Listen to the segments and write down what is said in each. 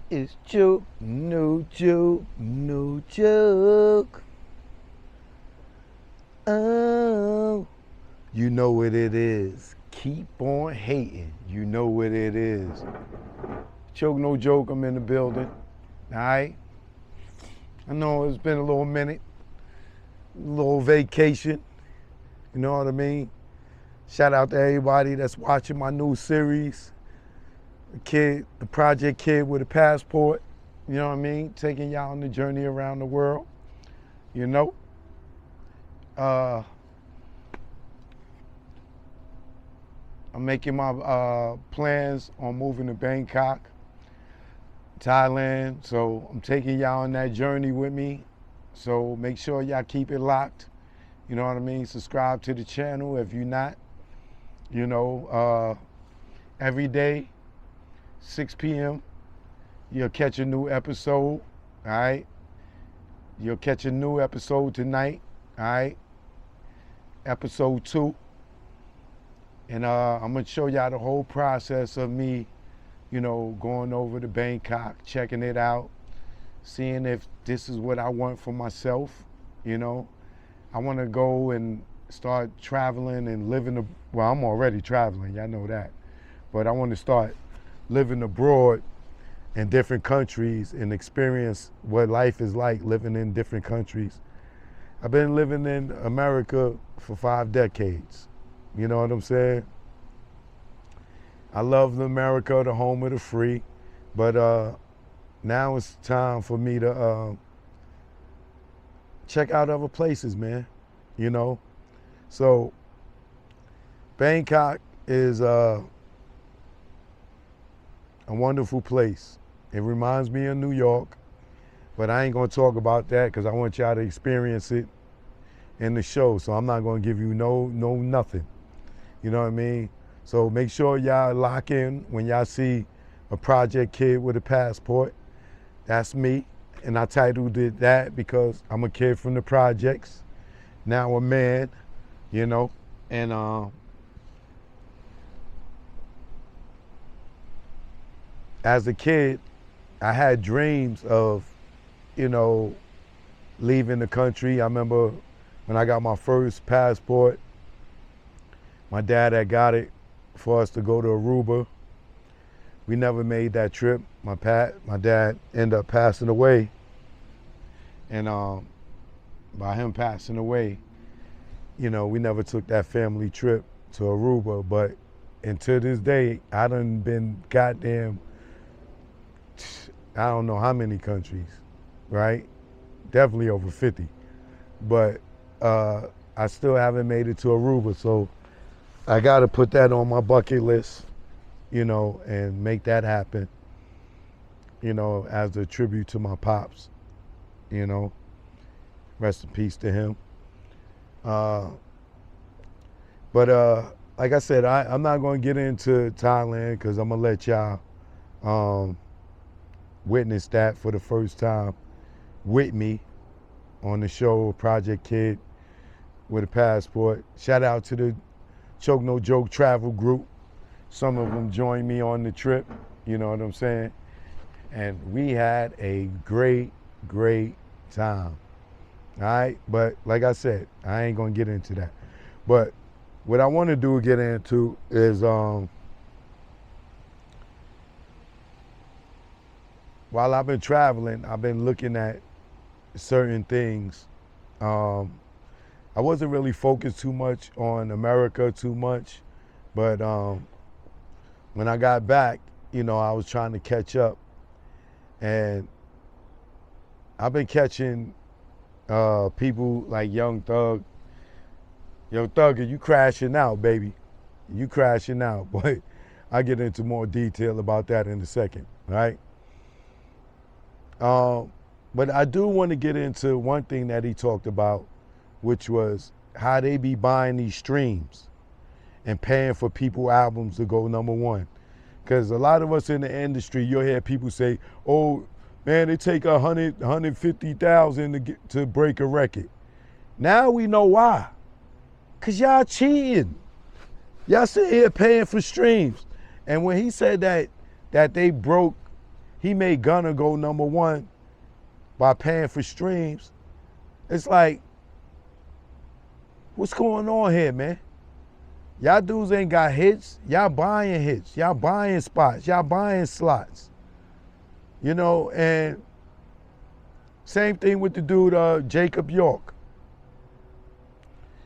It's joke, no joke, no joke. Oh, you know what it is. Keep on hating. You know what it is. Joke, no joke. I'm in the building. All right. I know it's been a little minute, a little vacation. You know what I mean? Shout out to everybody that's watching my new series. The Project Kid with a Passport. You know what I mean? Taking y'all on the journey around the world. You know? I'm making my plans on moving to Bangkok, Thailand. So I'm taking y'all on that journey with me. So make sure y'all keep it locked. You know what I mean? Subscribe to the channel if you're not. You know, every day, 6 p.m., you'll catch a new episode. All right? You'll catch a new episode tonight. All right? Episode 2. And I'm going to show y'all the whole process of me, you know, going over to Bangkok, checking it out, seeing if this is what I want for myself, you know. I want to go and start traveling and living, well, I'm already traveling, y'all know that. But I want to start living abroad in different countries and experience what life is like living in different countries. I've been living in America for 5 decades. You know what I'm saying? I love America, the home of the free, but now it's time for me to check out other places, man. You know? So Bangkok is a wonderful place. It reminds me of New York, but I ain't gonna talk about that because I want y'all to experience it in the show. So I'm not gonna give you no nothing. You know what I mean? So make sure y'all lock in when y'all see a Project Kid with a Passport. That's me. And I titled it that because I'm a kid from the projects, now a man, you know, and as a kid, I had dreams of, you know, leaving the country. I remember when I got my first passport, my dad had got it for us to go to Aruba. We never made that trip. My dad ended up passing away. And by him passing away, you know, we never took that family trip to Aruba. But until this day, I done been goddamn, I don't know how many countries, right? Definitely over 50. But I still haven't made it to Aruba. So I got to put that on my bucket list, you know, and make that happen, you know, as a tribute to my pops, you know. Rest in peace to him. But like I said, I'm not going to get into Thailand because I'm going to let y'all witness that for the first time with me on the show, Project Kid with a Passport. Shout out to the Choke No Joke travel group. Some of them joined me on the trip, you know what I'm saying? And we had a great time, all right? But like I said, I ain't gonna get into that. But what I wanna get into is, while I've been traveling, I've been looking at certain things. I wasn't really focused too much on America but when I got back, you know, I was trying to catch up, and I've been catching people like Young Thug. Young Thug, you crashing out, baby. You crashing out, but I'll get into more detail about that in a second, right? But I do want to get into one thing that he talked about, which was how they be buying these streams and paying for people albums to go #1. Because a lot of us in the industry, you'll hear people say, oh, man, they take 150,000 to break a record. Now we know why. Because y'all cheating. Y'all sit here paying for streams. And when he said that they broke he made Gunna go #1 by paying for streams. It's like, what's going on here, man? Y'all dudes ain't got hits. Y'all buying hits. Y'all buying spots. Y'all buying slots. You know, and same thing with the dude, Jacob York.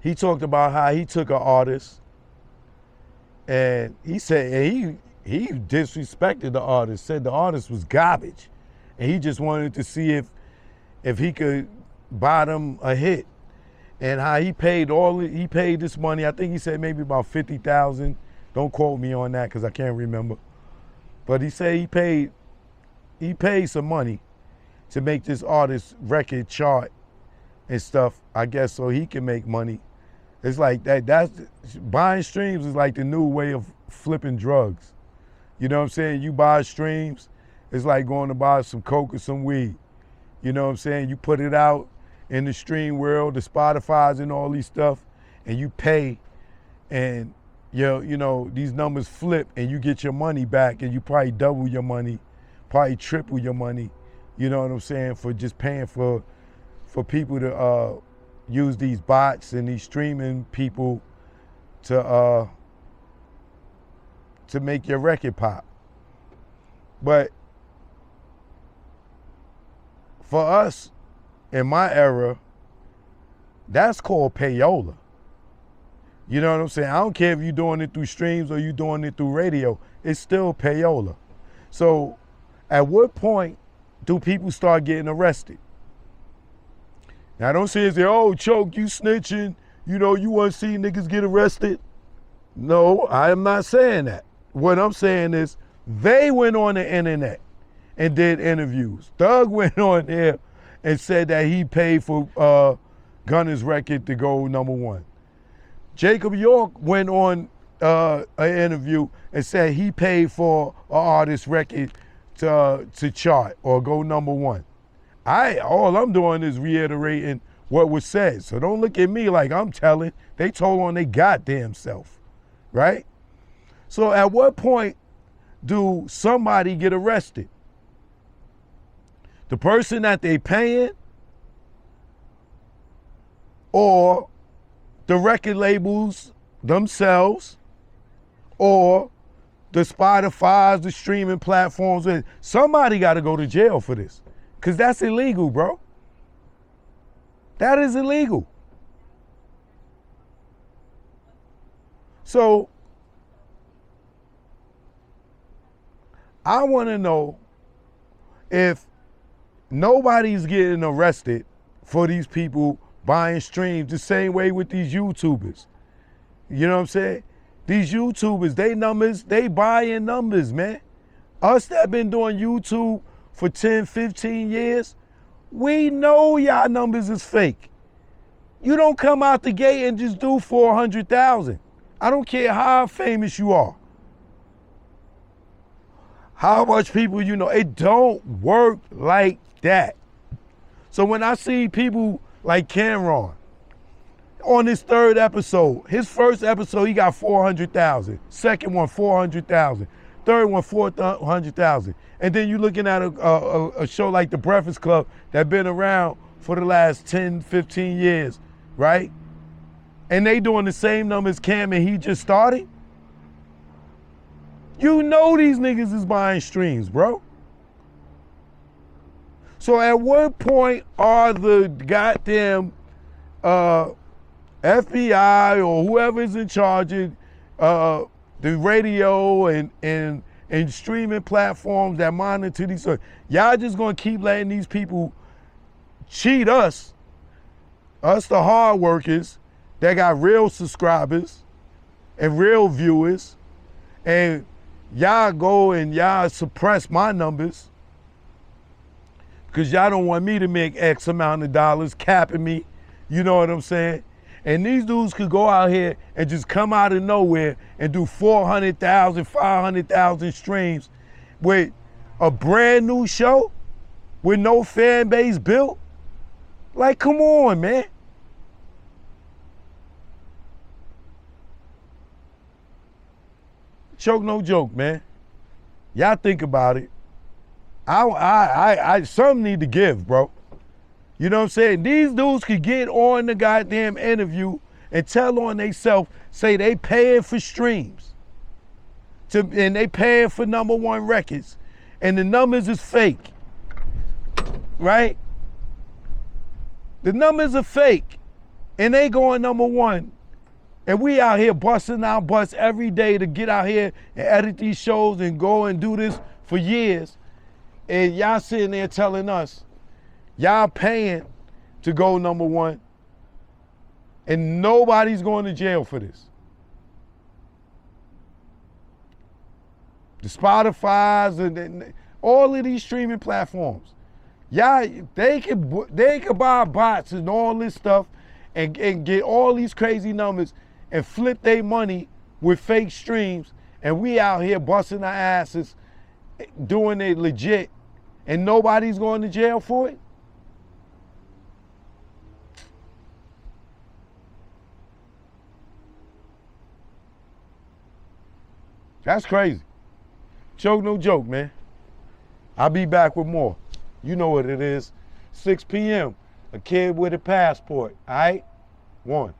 He talked about how he took an artist and he said, and he disrespected the artist, said the artist was garbage. And he just wanted to see if he could buy them a hit. And how he paid this money. I think he said maybe about $50,000. Don't quote me on that because I can't remember. But he said he paid some money to make this artist record chart and stuff, I guess, so he can make money. It's like that's buying streams is like the new way of flipping drugs. You know what I'm saying? You buy streams, it's like going to buy some coke or some weed. You know what I'm saying? You put it out in the stream world, the Spotify's and all these stuff, and you pay, and you know these numbers flip, and you get your money back, and you probably double your money, probably triple your money. You know what I'm saying? For just paying for people to use these bots and these streaming people to make your record pop. But for us, in my era, that's called payola. You know what I'm saying? I don't care if you're doing it through streams or you're doing it through radio, it's still payola. So at what point do people start getting arrested? Now don't say, oh, Choke, you snitching, you know, you want to see niggas get arrested. No, I am not saying that. What I'm saying is they went on the internet and did interviews. Thug went on there and said that he paid for Gunna's record to go #1. Jacob York went on an interview and said he paid for an artist's record to chart or go #1. All I'm doing is reiterating what was said. So don't look at me like I'm telling. They told on their goddamn self, right? So at what point do somebody get arrested? The person that they paying, or the record labels themselves, or the Spotify's, the streaming platforms. Somebody got to go to jail for this, because that's illegal, bro. That is illegal. So I want to know if nobody's getting arrested for these people buying streams the same way with these YouTubers. You know what I'm saying? These YouTubers, they buying numbers, man. Us that been doing YouTube for 10, 15 years, we know y'all numbers is fake. You don't come out the gate and just do 400,000. I don't care how famous you are. How much people you know, it don't work like that. So when I see people like Cameron on his third episode, his first episode, he got 400,000. Second one, 400,000. Third one, 400,000. And then you looking at a show like The Breakfast Club that been around for the last 10, 15 years, right? And they doing the same numbers Cam and he just started. You know these niggas is buying streams, bro. So at what point are the goddamn FBI or whoever's in charge of the radio and streaming platforms that monitor these, y'all just gonna keep letting these people cheat us the hard workers that got real subscribers and real viewers, and y'all go and y'all suppress my numbers because y'all don't want me to make X amount of dollars, capping me, you know what I'm saying? And these dudes could go out here and just come out of nowhere and do 400,000, 500,000 streams with a brand new show with no fan base built. Like, come on, man. Choke no joke, man. Y'all think about it. some need to give, bro. You know what I'm saying? These dudes could get on the goddamn interview and tell on themselves, say they paying for streams, and they paying for #1 records, and the numbers is fake, right? The numbers are fake, and they going #1, and we out here busting our butts every day to get out here and edit these shows and go and do this for years, and y'all sitting there telling us y'all paying to go #1, and nobody's going to jail for this. The Spotify's and all of these streaming platforms, y'all, they could buy bots and all this stuff and get all these crazy numbers and flip their money with fake streams, and we out here busting our asses doing it legit, and nobody's going to jail for it? That's crazy. Joke, no joke, man. I'll be back with more. You know what it is. 6 p.m. A kid with a passport, all right? 1.